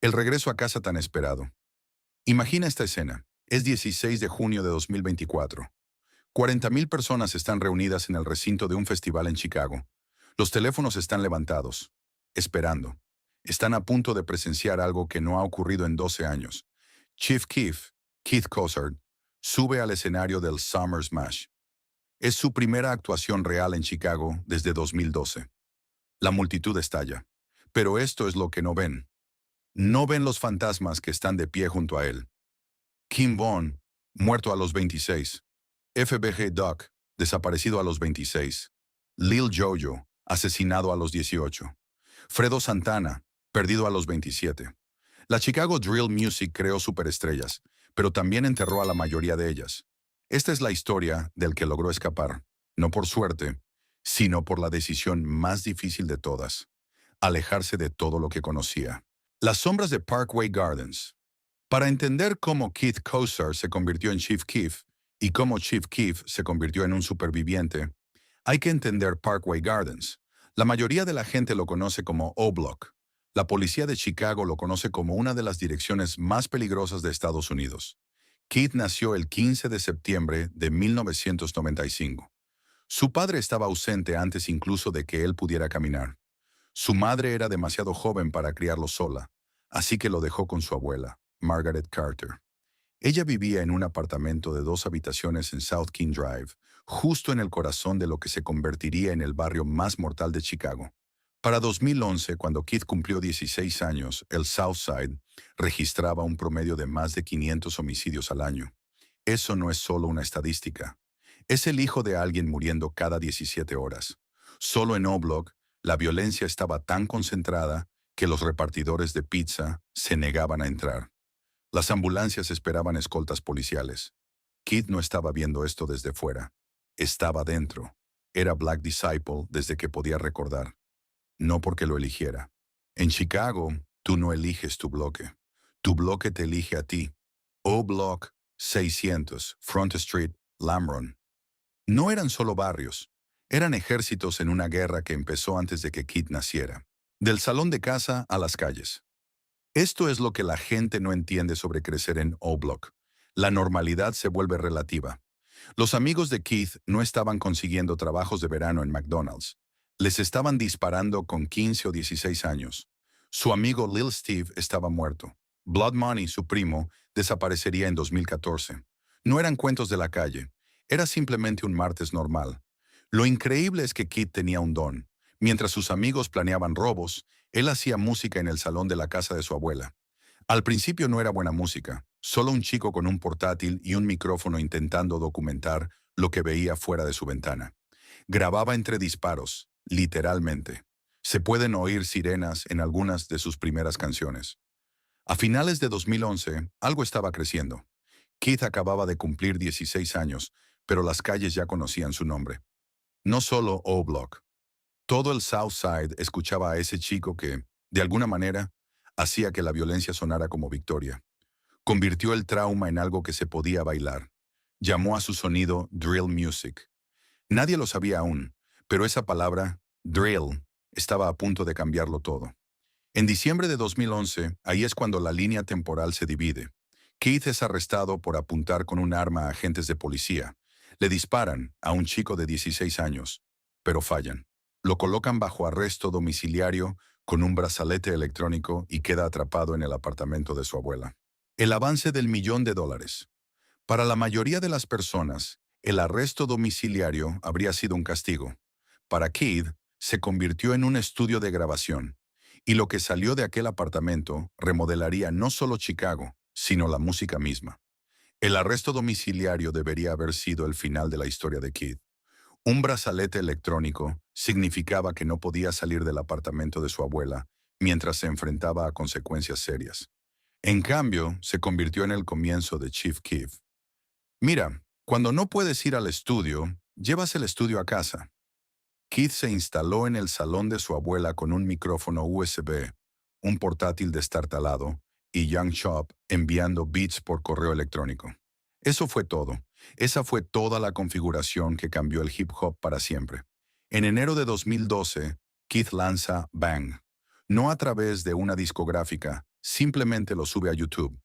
El regreso a casa tan esperado. Imagina esta escena. Es 16 de junio de 2024. 40,000 personas están reunidas en el recinto de un festival en Chicago. Los teléfonos están levantados, esperando. Están a punto de presenciar algo que no ha ocurrido en 12 años. Chief Keef, Keith Cozart, sube al escenario del Summer Smash. Es su primera actuación real en Chicago desde 2012. La multitud estalla. Pero esto es lo que no ven. No ven los fantasmas que están de pie junto a él. Kim Bond, muerto a los 26. FBG Duck, desaparecido a los 26. Lil Jojo, asesinado a los 18. Fredo Santana, perdido a los 27. La Chicago Drill Music creó superestrellas, pero también enterró a la mayoría de ellas. Esta es la historia del que logró escapar, no por suerte, sino por la decisión más difícil de todas: alejarse de todo lo que conocía. Las sombras de Parkway Gardens. Para entender cómo Keith Cozart se convirtió en Chief Keef y cómo Chief Keef se convirtió en un superviviente, hay que entender Parkway Gardens. La mayoría de la gente lo conoce como O-Block. La policía de Chicago lo conoce como una de las direcciones más peligrosas de Estados Unidos. Keith nació el 15 de septiembre de 1995. Su padre estaba ausente antes incluso de que él pudiera caminar. Su madre era demasiado joven para criarlo sola, así que lo dejó con su abuela, Margaret Carter. Ella vivía en un apartamento de 2 habitaciones en South King Drive, justo en el corazón de lo que se convertiría en el barrio más mortal de Chicago. Para 2011, cuando Keith cumplió 16 años, el South Side registraba un promedio de más de 500 homicidios al año. Eso no es solo una estadística. Es el hijo de alguien muriendo cada 17 horas. Solo en O-Block, la violencia estaba tan concentrada que los repartidores de pizza se negaban a entrar. Las ambulancias esperaban escoltas policiales. Keith no estaba viendo esto desde fuera. Estaba dentro. Era Black Disciple desde que podía recordar. No porque lo eligiera. En Chicago, tú no eliges tu bloque. Tu bloque te elige a ti. O-Block 600, Front Street, Lamron. No eran solo barrios. Eran ejércitos en una guerra que empezó antes de que Keith naciera. Del salón de casa a las calles. Esto es lo que la gente no entiende sobre crecer en O-Block. La normalidad se vuelve relativa. Los amigos de Keith no estaban consiguiendo trabajos de verano en McDonald's. Les estaban disparando con 15 o 16 años. Su amigo Lil Steve estaba muerto. Blood Money, su primo, desaparecería en 2014. No eran cuentos de la calle. Era simplemente un martes normal. Lo increíble es que Keith tenía un don. Mientras sus amigos planeaban robos, él hacía música en el salón de la casa de su abuela. Al principio no era buena música, solo un chico con un portátil y un micrófono intentando documentar lo que veía fuera de su ventana. Grababa entre disparos, literalmente. Se pueden oír sirenas en algunas de sus primeras canciones. A finales de 2011, algo estaba creciendo. Keith acababa de cumplir 16 años, pero las calles ya conocían su nombre. No solo O-Block. Todo el South Side escuchaba a ese chico que, de alguna manera, hacía que la violencia sonara como victoria. Convirtió el trauma en algo que se podía bailar. Llamó a su sonido Drill Music. Nadie lo sabía aún, pero esa palabra, drill, estaba a punto de cambiarlo todo. En diciembre de 2011, ahí es cuando la línea temporal se divide. Keith es arrestado por apuntar con un arma a agentes de policía. Le disparan a un chico de 16 años, pero fallan. Lo colocan bajo arresto domiciliario con un brazalete electrónico y queda atrapado en el apartamento de su abuela. El avance del $1.000.000. Para la mayoría de las personas, el arresto domiciliario habría sido un castigo. Para Keith, se convirtió en un estudio de grabación, y lo que salió de aquel apartamento remodelaría no solo Chicago, sino la música misma. El arresto domiciliario debería haber sido el final de la historia de Keith. Un brazalete electrónico significaba que no podía salir del apartamento de su abuela mientras se enfrentaba a consecuencias serias. En cambio, se convirtió en el comienzo de Chief Keef. Mira, cuando no puedes ir al estudio, llevas el estudio a casa. Keith se instaló en el salón de su abuela con un micrófono USB, un portátil destartalado y Young Shop enviando beats por correo electrónico. Eso fue todo. Esa fue toda la configuración que cambió el hip hop para siempre. En enero de 2012, Keith lanza Bang. No a través de una discográfica, simplemente lo sube a YouTube.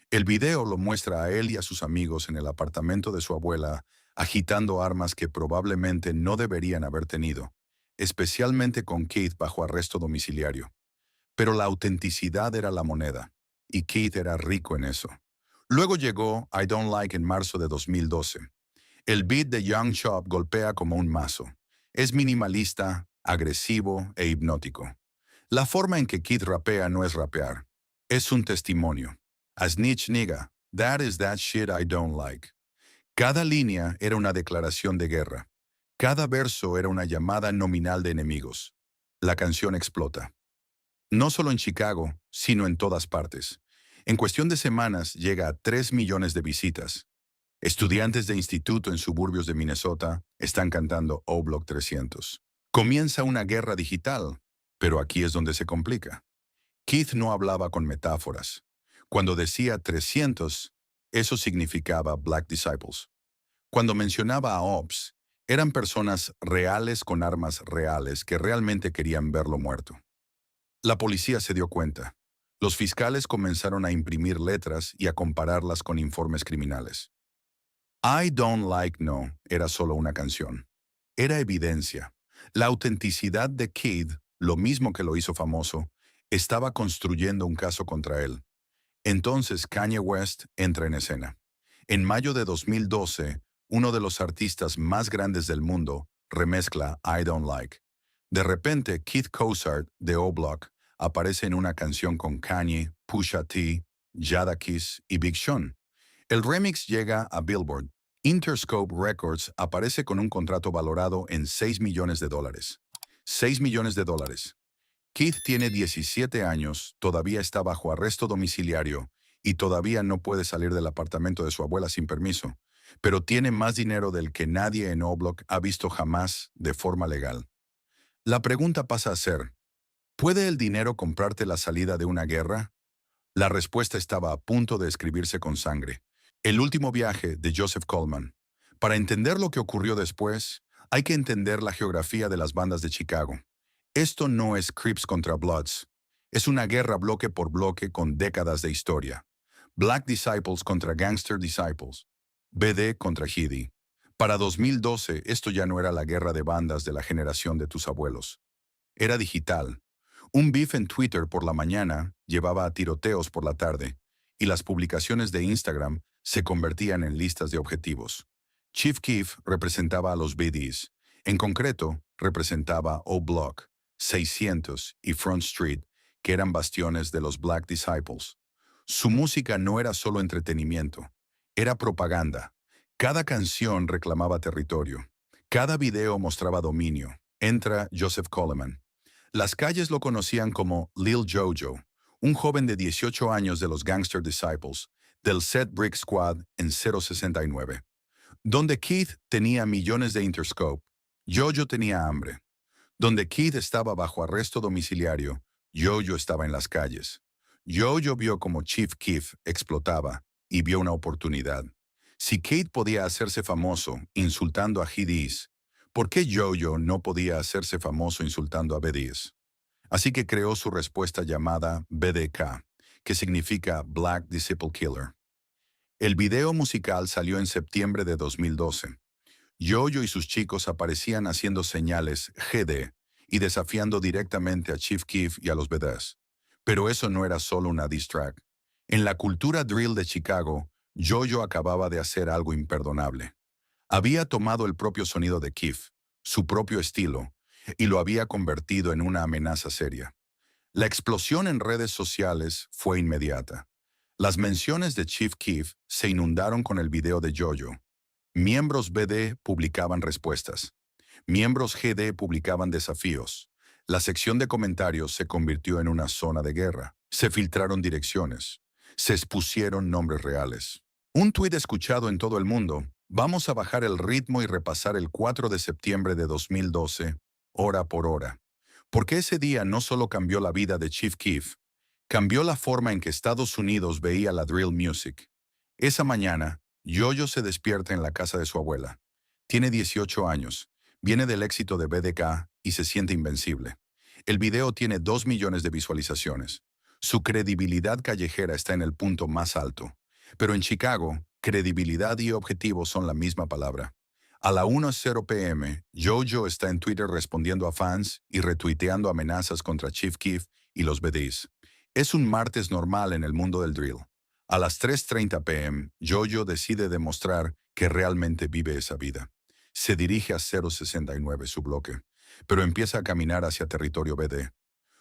El video lo muestra a él y a sus amigos en el apartamento de su abuela, agitando armas que probablemente no deberían haber tenido, especialmente con Keith bajo arresto domiciliario. Pero la autenticidad era la moneda, y Keith era rico en eso. Luego llegó I Don't Like en marzo de 2012. El beat de Young Chop golpea como un mazo. Es minimalista, agresivo e hipnótico. La forma en que Keith rapea no es rapear. Es un testimonio. A snitch nigga, that is that shit I don't like. Cada línea era una declaración de guerra. Cada verso era una llamada nominal de enemigos. La canción explota. No solo en Chicago, sino en todas partes. En cuestión de semanas llega a 3 millones de visitas. Estudiantes de instituto en suburbios de Minnesota están cantando O-Block 300. Comienza una guerra digital, pero aquí es donde se complica. Keith no hablaba con metáforas. Cuando decía 300, eso significaba Black Disciples. Cuando mencionaba a Ops, eran personas reales con armas reales que realmente querían verlo muerto. La policía se dio cuenta. Los fiscales comenzaron a imprimir letras y a compararlas con informes criminales. I Don't Like No era solo una canción. Era evidencia. La autenticidad de Keith, lo mismo que lo hizo famoso, estaba construyendo un caso contra él. Entonces Kanye West entra en escena. En mayo de 2012, uno de los artistas más grandes del mundo remezcla I Don't Like. De repente, Keith Cozart, de O-Block, aparece en una canción con Kanye, Pusha T, Jadakiss y Big Sean. El remix llega a Billboard. Interscope Records aparece con un contrato valorado en $6 millones. $6 millones. Keith tiene 17 años, todavía está bajo arresto domiciliario y todavía no puede salir del apartamento de su abuela sin permiso, pero tiene más dinero del que nadie en O-Block ha visto jamás de forma legal. La pregunta pasa a ser, ¿puede el dinero comprarte la salida de una guerra? La respuesta estaba a punto de escribirse con sangre. El último viaje de Joseph Coleman. Para entender lo que ocurrió después, hay que entender la geografía de las bandas de Chicago. Esto no es Crips contra Bloods. Es una guerra bloque por bloque con décadas de historia. Black Disciples contra Gangster Disciples. BD contra Heady. Para 2012, esto ya no era la guerra de bandas de la generación de tus abuelos. Era digital. Un beef en Twitter por la mañana llevaba a tiroteos por la tarde, y las publicaciones de Instagram se convertían en listas de objetivos. Chief Keef representaba a los BDs. En concreto, representaba O-Block, 600 y Front Street, que eran bastiones de los Black Disciples. Su música no era solo entretenimiento, era propaganda. Cada canción reclamaba territorio. Cada video mostraba dominio. Entra Joseph Coleman. Las calles lo conocían como Lil Jojo, un joven de 18 años de los Gangster Disciples, del Set Brick Squad en 069. Donde Keith tenía millones de Interscope, Jojo tenía hambre. Donde Keith estaba bajo arresto domiciliario, Jojo estaba en las calles. Jojo vio como Chief Keef explotaba y vio una oportunidad. Si Keith podía hacerse famoso insultando a Headies, ¿por qué Jojo no podía hacerse famoso insultando a BDs? Así que creó su respuesta llamada BDK, que significa Black Disciple Killer. El video musical salió en septiembre de 2012. Jojo y sus chicos aparecían haciendo señales GD y desafiando directamente a Chief Keef y a los BDs. Pero eso no era solo una diss track. En la cultura drill de Chicago, Jojo acababa de hacer algo imperdonable. Había tomado el propio sonido de Keef, su propio estilo, y lo había convertido en una amenaza seria. La explosión en redes sociales fue inmediata. Las menciones de Chief Keef se inundaron con el video de Jojo. Miembros BD publicaban respuestas. Miembros GD publicaban desafíos. La sección de comentarios se convirtió en una zona de guerra. Se filtraron direcciones. Se expusieron nombres reales. Un tuit escuchado en todo el mundo. Vamos a bajar el ritmo y repasar el 4 de septiembre de 2012, hora por hora. Porque ese día no solo cambió la vida de Chief Keef, cambió la forma en que Estados Unidos veía la drill music. Esa mañana, Jojo se despierta en la casa de su abuela. Tiene 18 años, viene del éxito de BDK y se siente invencible. El video tiene 2 millones de visualizaciones. Su credibilidad callejera está en el punto más alto. Pero en Chicago, credibilidad y objetivo son la misma palabra. A la 1:00 p.m., JoJo está en Twitter respondiendo a fans y retuiteando amenazas contra Chief Keef y los BDs. Es un martes normal en el mundo del drill. A las 3:30 p.m., JoJo decide demostrar que realmente vive esa vida. Se dirige a 069, su bloque, pero empieza a caminar hacia territorio BD.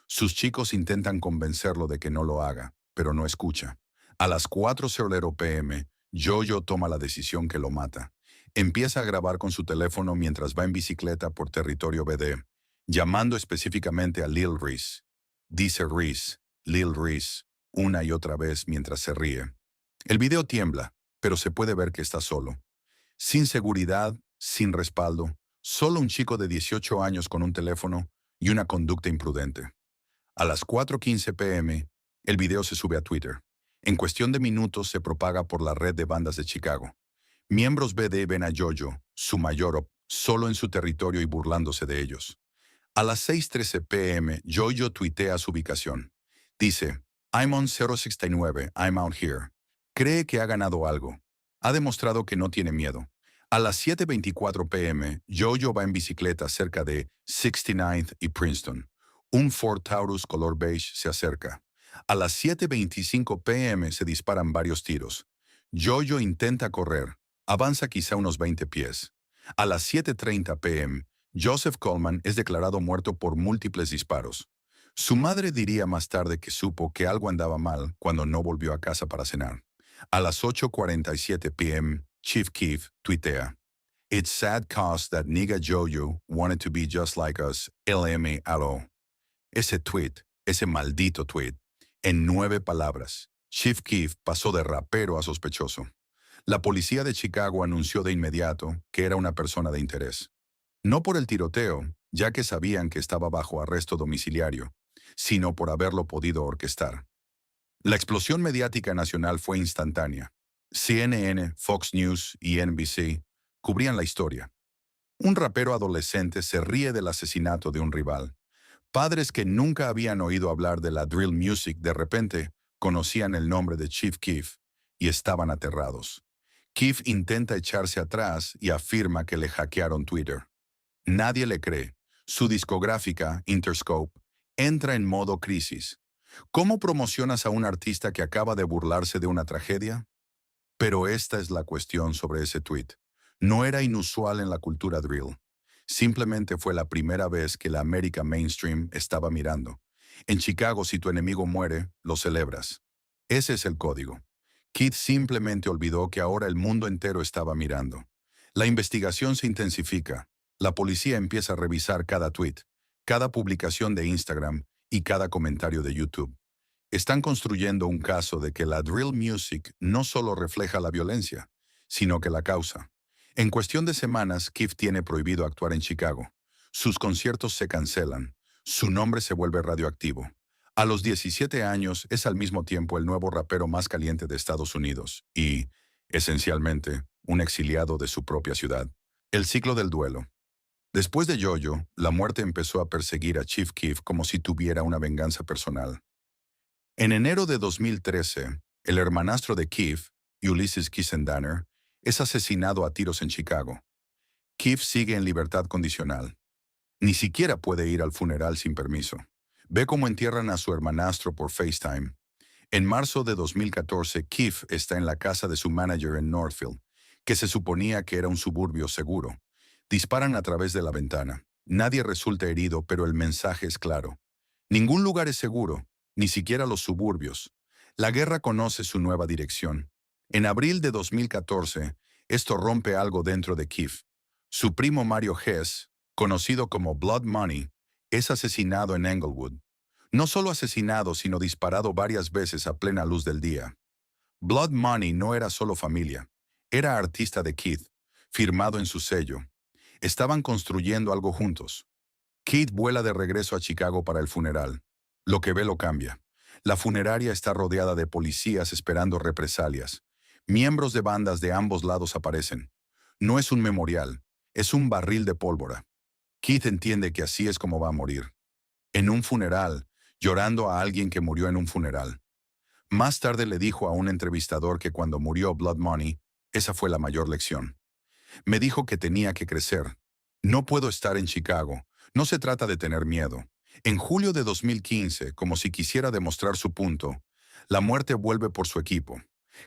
Sus chicos intentan convencerlo de que no lo haga, pero no escucha. A las 4:00 p.m., JoJo toma la decisión que lo mata. Empieza a grabar con su teléfono mientras va en bicicleta por territorio BD, llamando específicamente a Lil Reese. Dice Reese, Lil Reese, una y otra vez mientras se ríe. El video tiembla, pero se puede ver que está solo. Sin seguridad, sin respaldo, solo un chico de 18 años con un teléfono y una conducta imprudente. A las 4:15 p.m., el video se sube a Twitter. En cuestión de minutos se propaga por la red de bandas de Chicago. Miembros BD ven a JoJo, su mayor, solo en su territorio y burlándose de ellos. A las 6:13 p.m., JoJo tuitea su ubicación. Dice, I'm on 069, I'm out here. Cree que ha ganado algo. Ha demostrado que no tiene miedo. A las 7:24 p.m., JoJo va en bicicleta cerca de 69th y Princeton. Un Ford Taurus color beige se acerca. A las 7:25 p.m. se disparan varios tiros. JoJo intenta correr. Avanza quizá unos 20 pies. A las 7:30 p.m., Joseph Coleman es declarado muerto por múltiples disparos. Su madre diría más tarde que supo que algo andaba mal cuando no volvió a casa para cenar. A las 8:47 p.m., Chief Keef tuitea. It's sad cause that nigga JoJo wanted to be just like us, LMAO. Ese tweet, ese maldito tweet, en 9 palabras, Chief Keef pasó de rapero a sospechoso. La policía de Chicago anunció de inmediato que era una persona de interés. No por el tiroteo, ya que sabían que estaba bajo arresto domiciliario, sino por haberlo podido orquestar. La explosión mediática nacional fue instantánea. CNN, Fox News y NBC cubrían la historia. Un rapero adolescente se ríe del asesinato de un rival. Padres que nunca habían oído hablar de la drill music de repente conocían el nombre de Chief Keef y estaban aterrados. Keef intenta echarse atrás y afirma que le hackearon Twitter. Nadie le cree. Su discográfica, Interscope, entra en modo crisis. ¿Cómo promocionas a un artista que acaba de burlarse de una tragedia? Pero esta es la cuestión sobre ese tweet. No era inusual en la cultura drill. Simplemente fue la primera vez que la América mainstream estaba mirando. En Chicago, si tu enemigo muere, lo celebras. Ese es el código. Keith simplemente olvidó que ahora el mundo entero estaba mirando. La investigación se intensifica. La policía empieza a revisar cada tweet, cada publicación de Instagram y cada comentario de YouTube. Están construyendo un caso de que la drill music no solo refleja la violencia, sino que la causa. En cuestión de semanas, Keef tiene prohibido actuar en Chicago. Sus conciertos se cancelan. Su nombre se vuelve radioactivo. A los 17 años es al mismo tiempo el nuevo rapero más caliente de Estados Unidos y, esencialmente, un exiliado de su propia ciudad. El ciclo del duelo. Después de JoJo, la muerte empezó a perseguir a Chief Keef como si tuviera una venganza personal. En enero de 2013, el hermanastro de Keef, Ulysses Kissendanner, es asesinado a tiros en Chicago. Keef sigue en libertad condicional. Ni siquiera puede ir al funeral sin permiso. Ve cómo entierran a su hermanastro por FaceTime. En marzo de 2014, Keef está en la casa de su manager en Northfield, que se suponía que era un suburbio seguro. Disparan a través de la ventana. Nadie resulta herido, pero el mensaje es claro. Ningún lugar es seguro, ni siquiera los suburbios. La guerra conoce su nueva dirección. En abril de 2014, esto rompe algo dentro de Keef. Su primo Mario Hess, conocido como Blood Money, es asesinado en Englewood. No solo asesinado, sino disparado varias veces a plena luz del día. Blood Money no era solo familia. Era artista de Keith, firmado en su sello. Estaban construyendo algo juntos. Keith vuela de regreso a Chicago para el funeral. Lo que ve lo cambia. La funeraria está rodeada de policías esperando represalias. Miembros de bandas de ambos lados aparecen. No es un memorial, es un barril de pólvora. Keith entiende que así es como va a morir. En un funeral, llorando a alguien que murió en un funeral. Más tarde le dijo a un entrevistador que cuando murió Blood Money, esa fue la mayor lección. Me dijo que tenía que crecer. No puedo estar en Chicago. No se trata de tener miedo. En julio de 2015, como si quisiera demostrar su punto, la muerte vuelve por su equipo.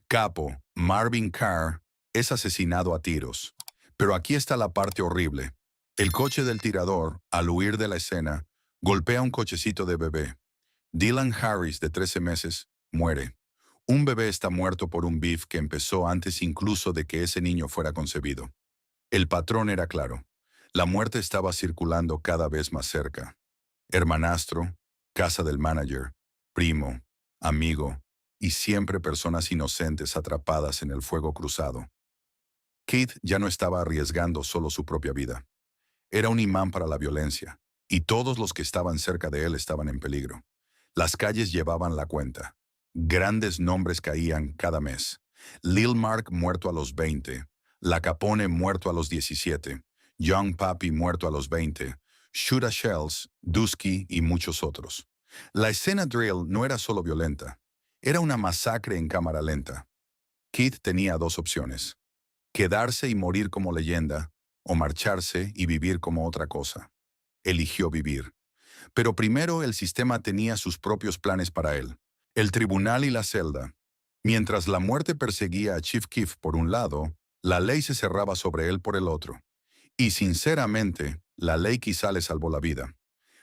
Capo, Marvin Carr, es asesinado a tiros. Pero aquí está la parte horrible. El coche del tirador, al huir de la escena, golpea un cochecito de bebé. Dylan Harris, de 13 meses, muere. Un bebé está muerto por un beef que empezó antes incluso de que ese niño fuera concebido. El patrón era claro. La muerte estaba circulando cada vez más cerca. Hermanastro, casa del manager, primo, amigo, y siempre personas inocentes atrapadas en el fuego cruzado. Keith ya no estaba arriesgando solo su propia vida. Era un imán para la violencia, y todos los que estaban cerca de él estaban en peligro. Las calles llevaban la cuenta. Grandes nombres caían cada mes. Lil Mark muerto a los 20, La Capone muerto a los 17, Young Papi muerto a los 20, Shoota Shells, Dusky y muchos otros. La escena drill no era solo violenta, era una masacre en cámara lenta. Keith tenía dos opciones: quedarse y morir como leyenda, o marcharse y vivir como otra cosa. Eligió vivir. Pero primero el sistema tenía sus propios planes para él. El tribunal y la celda. Mientras la muerte perseguía a Chief Keef por un lado, la ley se cerraba sobre él por el otro. Y sinceramente, la ley quizá le salvó la vida.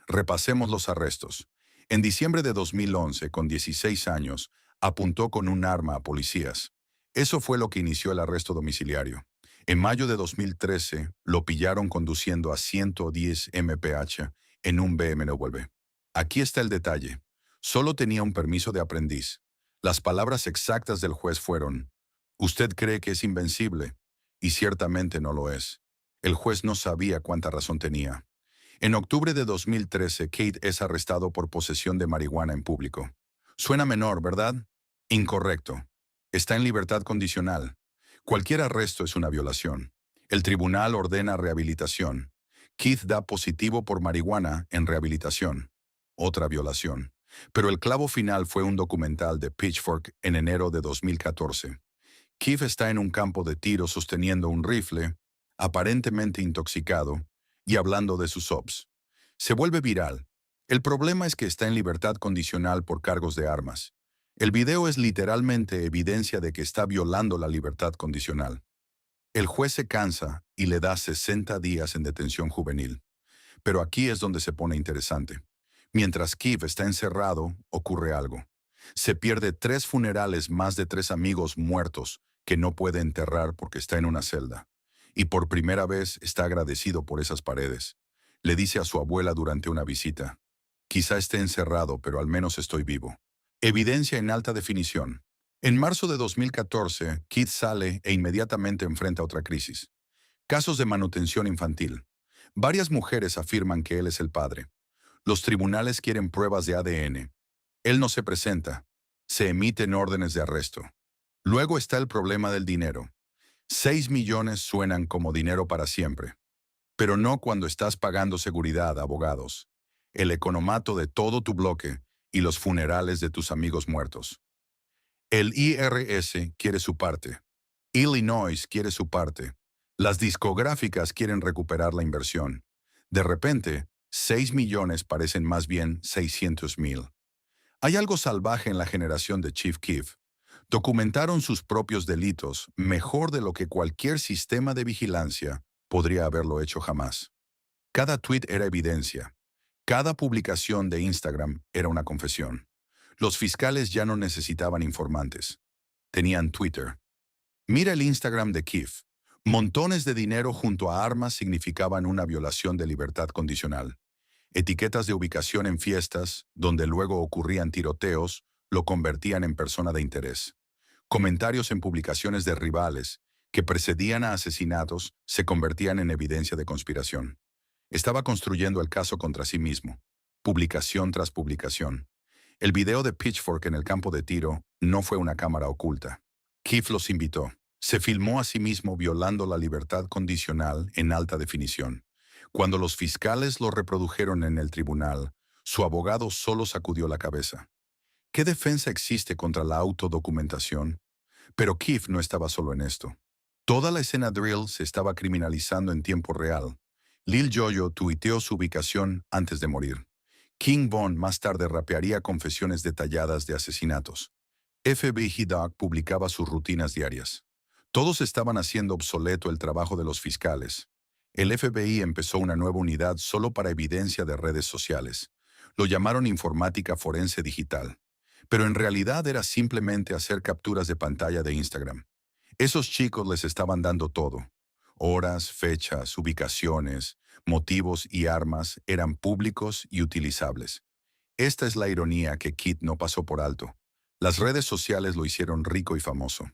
Repasemos los arrestos. En diciembre de 2011, con 16 años, apuntó con un arma a policías. Eso fue lo que inició el arresto domiciliario. En mayo de 2013, lo pillaron conduciendo a 110 mph en un BMW. Aquí está el detalle. Solo tenía un permiso de aprendiz. Las palabras exactas del juez fueron: «Usted cree que es invencible, y ciertamente no lo es». El juez no sabía cuánta razón tenía. En octubre de 2013, Kate es arrestado por posesión de marihuana en público. Suena menor, ¿verdad? Incorrecto. Está en libertad condicional. Cualquier arresto es una violación. El tribunal ordena rehabilitación. Keith da positivo por marihuana en rehabilitación. Otra violación. Pero el clavo final fue un documental de Pitchfork en enero de 2014. Keith está en un campo de tiro sosteniendo un rifle, aparentemente intoxicado, y hablando de sus ops. Se vuelve viral. El problema es que está en libertad condicional por cargos de armas. El video es literalmente evidencia de que está violando la libertad condicional. El juez se cansa y le da 60 días en detención juvenil. Pero aquí es donde se pone interesante. Mientras Keith está encerrado, ocurre algo. Se pierde 3 funerales, más de 3 amigos muertos que no puede enterrar porque está en una celda. Y por primera vez está agradecido por esas paredes. Le dice a su abuela durante una visita: «Quizá esté encerrado, pero al menos estoy vivo». Evidencia en alta definición. En marzo de 2014, Keith sale e inmediatamente enfrenta otra crisis. Casos de manutención infantil. Varias mujeres afirman que él es el padre. Los tribunales quieren pruebas de ADN. Él no se presenta. Se emiten órdenes de arresto. Luego está el problema del dinero. 6 millones suenan como dinero para siempre. Pero no cuando estás pagando seguridad, abogados, el economato de todo tu bloque y los funerales de tus amigos muertos. El IRS quiere su parte. Illinois quiere su parte. Las discográficas quieren recuperar la inversión. De repente, 6 millones parecen más bien 600,000. Hay algo salvaje en la generación de Chief Keef. Documentaron sus propios delitos mejor de lo que cualquier sistema de vigilancia podría haberlo hecho jamás. Cada tweet era evidencia. Cada publicación de Instagram era una confesión. Los fiscales ya no necesitaban informantes. Tenían Twitter. Mira el Instagram de Keef. Montones de dinero junto a armas significaban una violación de libertad condicional. Etiquetas de ubicación en fiestas, donde luego ocurrían tiroteos, lo convertían en persona de interés. Comentarios en publicaciones de rivales, que precedían a asesinatos, se convertían en evidencia de conspiración. Estaba construyendo el caso contra sí mismo, publicación tras publicación. El video de Pitchfork en el campo de tiro no fue una cámara oculta. Keef los invitó. Se filmó a sí mismo violando la libertad condicional en alta definición. Cuando los fiscales lo reprodujeron en el tribunal, Su abogado solo sacudió la cabeza. ¿Qué defensa existe contra la autodocumentación? Pero Keith no estaba solo en esto. Toda la escena drill se estaba criminalizando en tiempo real. Lil Jojo tuiteó su ubicación antes de morir. King Von más tarde rapearía confesiones detalladas de asesinatos. FBI Doc publicaba sus rutinas diarias. Todos estaban haciendo obsoleto el trabajo de los fiscales. El FBI empezó una nueva unidad solo para evidencia de redes sociales. Lo llamaron informática forense digital. Pero en realidad era simplemente hacer capturas de pantalla de Instagram. Esos chicos les estaban dando todo. Horas, fechas, ubicaciones, motivos y armas eran públicos y utilizables. Esta es la ironía que Kit no pasó por alto. Las redes sociales lo hicieron rico y famoso.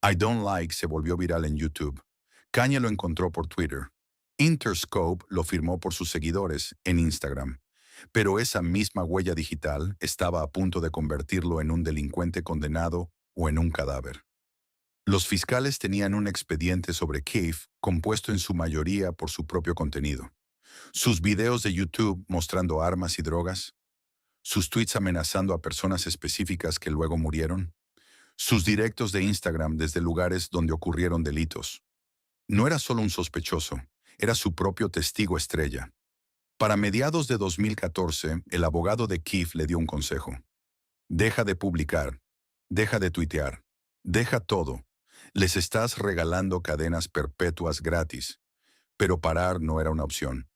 I Don't Like se volvió viral en YouTube. Kanye lo encontró por Twitter. Interscope lo firmó por sus seguidores en Instagram. Pero esa misma huella digital estaba a punto de convertirlo en un delincuente condenado o en un cadáver. Los fiscales tenían un expediente sobre Keith compuesto en su mayoría por su propio contenido. Sus videos de YouTube mostrando armas y drogas, sus tweets amenazando a personas específicas que luego murieron, sus directos de Instagram desde lugares donde ocurrieron delitos. No era solo un sospechoso, era su propio testigo estrella. Para mediados de 2014, el abogado de Keith le dio un consejo. Deja de publicar, deja de tuitear, deja todo. Les estás regalando cadenas perpetuas gratis. Pero parar no era una opción.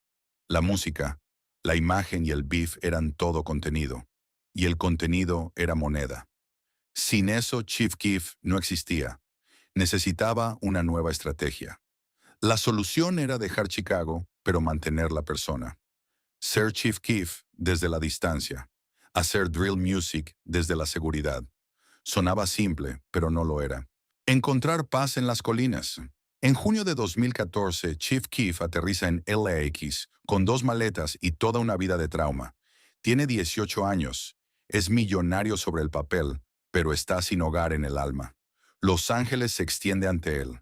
La música, la imagen y el beef eran todo contenido. Y el contenido era moneda. Sin eso, Chief Keef no existía. Necesitaba una nueva estrategia. La solución era dejar Chicago, pero mantener la persona. Ser Chief Keef desde la distancia. Hacer drill music desde la seguridad. Sonaba simple, pero no lo era. Encontrar paz en las colinas. En junio de 2014, Chief Keef aterriza en LAX con 2 maletas y toda una vida de trauma. Tiene 18 años. Es millonario sobre el papel, pero está sin hogar en el alma. Los Ángeles se extiende ante él.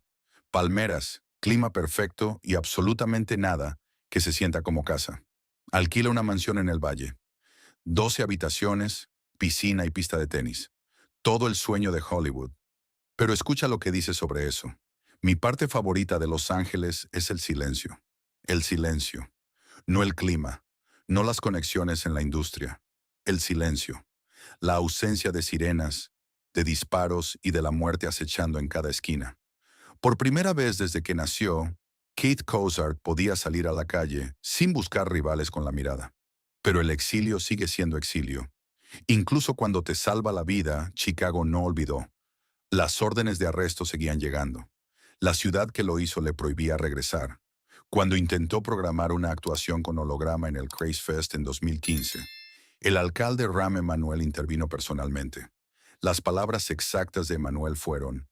Palmeras, clima perfecto y absolutamente nada que se sienta como casa. Alquila una mansión en el valle. 12 habitaciones, piscina y pista de tenis. Todo el sueño de Hollywood. Pero escucha lo que dice sobre eso. Mi parte favorita de Los Ángeles es el silencio. El silencio. No el clima. No las conexiones en la industria. El silencio. La ausencia de sirenas, de disparos y de la muerte acechando en cada esquina. Por primera vez desde que nació, Keith Cozart podía salir a la calle sin buscar rivales con la mirada. Pero el exilio sigue siendo exilio. Incluso cuando te salva la vida, Chicago no olvidó. Las órdenes de arresto seguían llegando. La ciudad que lo hizo le prohibía regresar. Cuando intentó programar una actuación con holograma en el Craze Fest en 2015, el alcalde Rahm Emanuel intervino personalmente. Las palabras exactas de Emanuel fueron: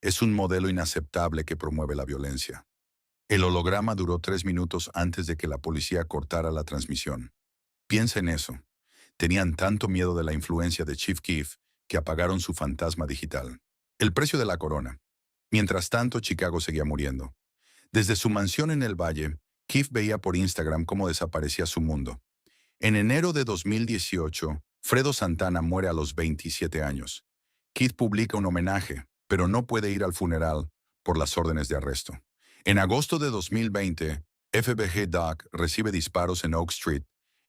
es un modelo inaceptable que promueve la violencia. El holograma duró 3 minutos antes de que la policía cortara la transmisión. Piensa en eso. Tenían tanto miedo de la influencia de Chief Keef que apagaron su fantasma digital. El precio de la corona. Mientras tanto, Chicago seguía muriendo. Desde su mansión en el valle, Keef veía por Instagram cómo desaparecía su mundo. En enero de 2018, Fredo Santana muere a los 27 años. Keith publica un homenaje, pero no puede ir al funeral por las órdenes de arresto. En agosto de 2020, FBG Doc recibe disparos en Oak Street,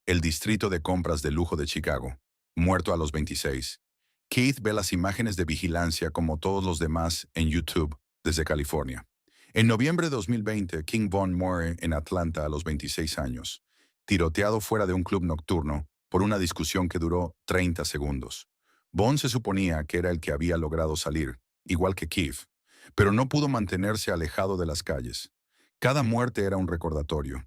el distrito de compras de lujo de Chicago, muerto a los 26. Keith ve las imágenes de vigilancia como todos los demás en YouTube desde California. En noviembre de 2020, King Von muere en Atlanta a los 26 años, tiroteado fuera de un club nocturno por una discusión que duró 30 segundos. Von se suponía que era el que había logrado salir, igual que Keith, pero no pudo mantenerse alejado de las calles. Cada muerte era un recordatorio.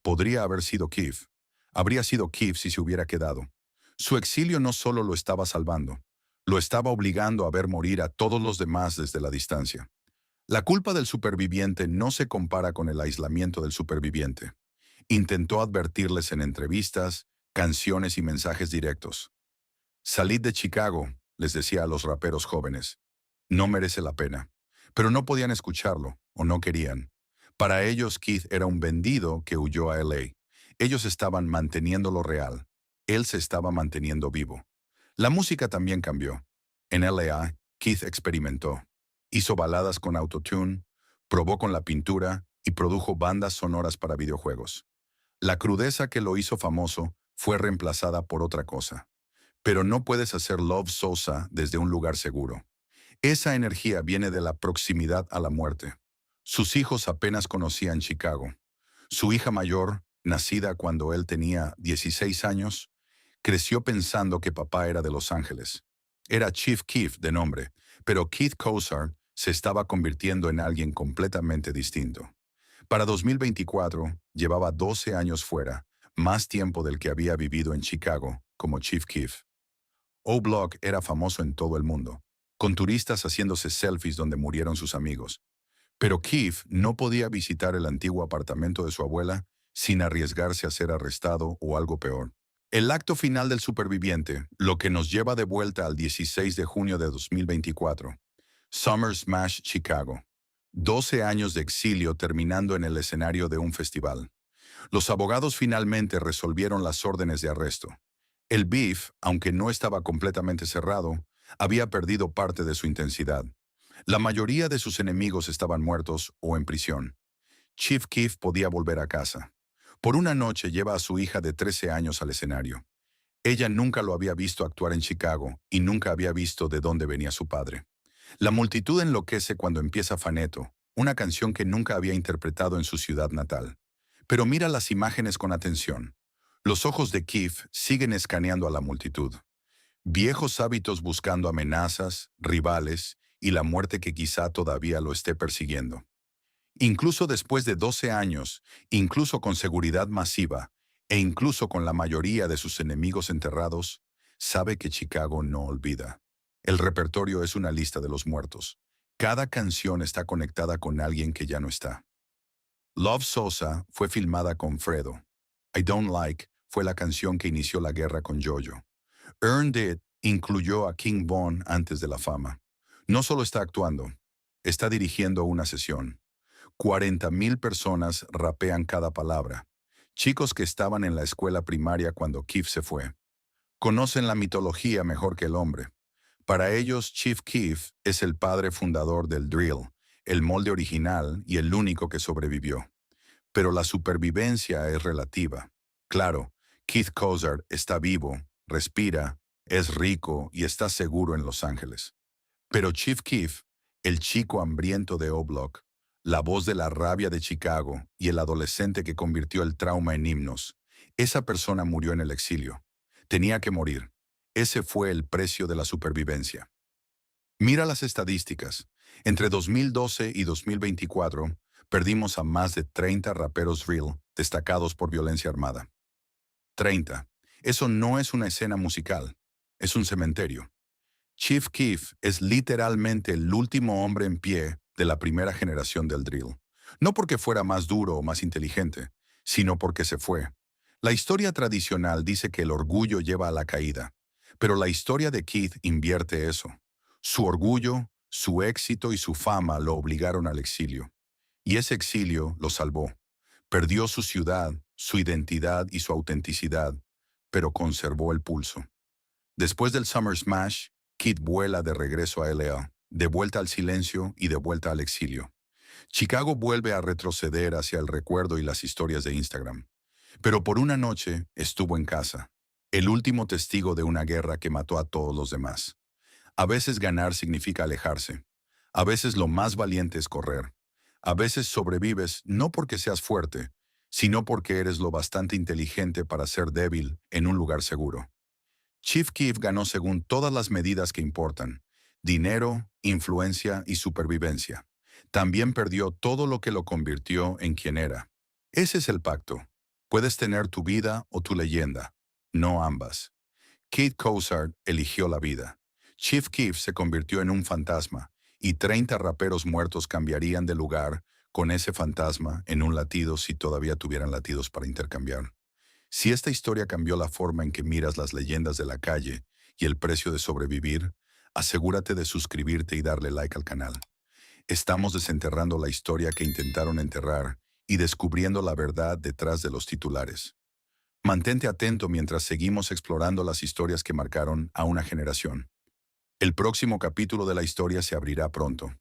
Podría haber sido Keith. Habría sido Keith si se hubiera quedado. Su exilio no solo lo estaba salvando, lo estaba obligando a ver morir a todos los demás desde la distancia. La culpa del superviviente no se compara con el aislamiento del superviviente. Intentó advertirles en entrevistas, canciones y mensajes directos. Salid de Chicago, les decía a los raperos jóvenes. No merece la pena. Pero no podían escucharlo, o no querían. Para ellos, Keith era un vendido que huyó a LA. Ellos estaban manteniéndolo real. Él se estaba manteniendo vivo. La música también cambió. En LA, Keith experimentó. Hizo baladas con autotune, probó con la pintura y produjo bandas sonoras para videojuegos. La crudeza que lo hizo famoso fue reemplazada por otra cosa. Pero no puedes hacer Love Sosa desde un lugar seguro. Esa energía viene de la proximidad a la muerte. Sus hijos apenas conocían Chicago. Su hija mayor, nacida cuando él tenía 16 años, creció pensando que papá era de Los Ángeles. Era Chief Keef de nombre, pero Keith Cozart se estaba convirtiendo en alguien completamente distinto. Para 2024, llevaba 12 años fuera, más tiempo del que había vivido en Chicago como Chief Keef. O-Block era famoso en todo el mundo, con turistas haciéndose selfies donde murieron sus amigos. Pero Keith no podía visitar el antiguo apartamento de su abuela sin arriesgarse a ser arrestado o algo peor. El acto final del superviviente, lo que nos lleva de vuelta al 16 de junio de 2024. Summer Smash Chicago. 12 años de exilio terminando en el escenario de un festival. Los abogados finalmente resolvieron las órdenes de arresto. El beef, aunque no estaba completamente cerrado, había perdido parte de su intensidad. La mayoría de sus enemigos estaban muertos o en prisión. Chief Keef podía volver a casa. Por una noche lleva a su hija de 13 años al escenario. Ella nunca lo había visto actuar en Chicago y nunca había visto de dónde venía su padre. La multitud enloquece cuando empieza Faneto, una canción que nunca había interpretado en su ciudad natal. Pero mira las imágenes con atención. Los ojos de Keef siguen escaneando a la multitud. Viejos hábitos buscando amenazas, rivales y la muerte que quizá todavía lo esté persiguiendo. Incluso después de 12 años, incluso con seguridad masiva, e incluso con la mayoría de sus enemigos enterrados, sabe que Chicago no olvida. El repertorio es una lista de los muertos. Cada canción está conectada con alguien que ya no está. Love Sosa fue filmada con Fredo. I Don't Like fue la canción que inició la guerra con Jojo. Earned It incluyó a King Von antes de la fama. No solo está actuando, está dirigiendo una sesión. 40,000 personas rapean cada palabra. Chicos que estaban en la escuela primaria cuando Keef se fue. Conocen la mitología mejor que el hombre. Para ellos, Chief Keef es el padre fundador del drill, el molde original y el único que sobrevivió. Pero la supervivencia es relativa. Claro, Keith Cozart está vivo, respira, es rico y está seguro en Los Ángeles. Pero Chief Keef, el chico hambriento de O-Block, la voz de la rabia de Chicago y el adolescente que convirtió el trauma en himnos, esa persona murió en el exilio. Tenía que morir. Ese fue el precio de la supervivencia. Mira las estadísticas. Entre 2012 y 2024, perdimos a más de 30 raperos real destacados por violencia armada. 30. Eso no es una escena musical, es un cementerio. Chief Keef es literalmente el último hombre en pie de la primera generación del drill. No porque fuera más duro o más inteligente, sino porque se fue. La historia tradicional dice que el orgullo lleva a la caída, pero la historia de Keith invierte eso. Su orgullo, su éxito y su fama lo obligaron al exilio. Y ese exilio lo salvó. Perdió su ciudad, su identidad y su autenticidad, pero conservó el pulso. Después del Summer Smash, Keith vuela de regreso a LA, de vuelta al silencio y de vuelta al exilio. Chicago vuelve a retroceder hacia el recuerdo y las historias de Instagram. Pero por una noche estuvo en casa, el último testigo de una guerra que mató a todos los demás. A veces ganar significa alejarse. A veces lo más valiente es correr. A veces sobrevives no porque seas fuerte, sino porque eres lo bastante inteligente para ser débil en un lugar seguro. Chief Keef ganó según todas las medidas que importan: dinero, influencia y supervivencia. También perdió todo lo que lo convirtió en quien era. Ese es el pacto. Puedes tener tu vida o tu leyenda, no ambas. Keith Cozart eligió la vida. Chief Keef se convirtió en un fantasma, y 30 raperos muertos cambiarían de lugar con ese fantasma en un latido si todavía tuvieran latidos para intercambiar. Si esta historia cambió la forma en que miras las leyendas de la calle y el precio de sobrevivir, asegúrate de suscribirte y darle like al canal. Estamos desenterrando la historia que intentaron enterrar y descubriendo la verdad detrás de los titulares. Mantente atento mientras seguimos explorando las historias que marcaron a una generación. El próximo capítulo de la historia se abrirá pronto.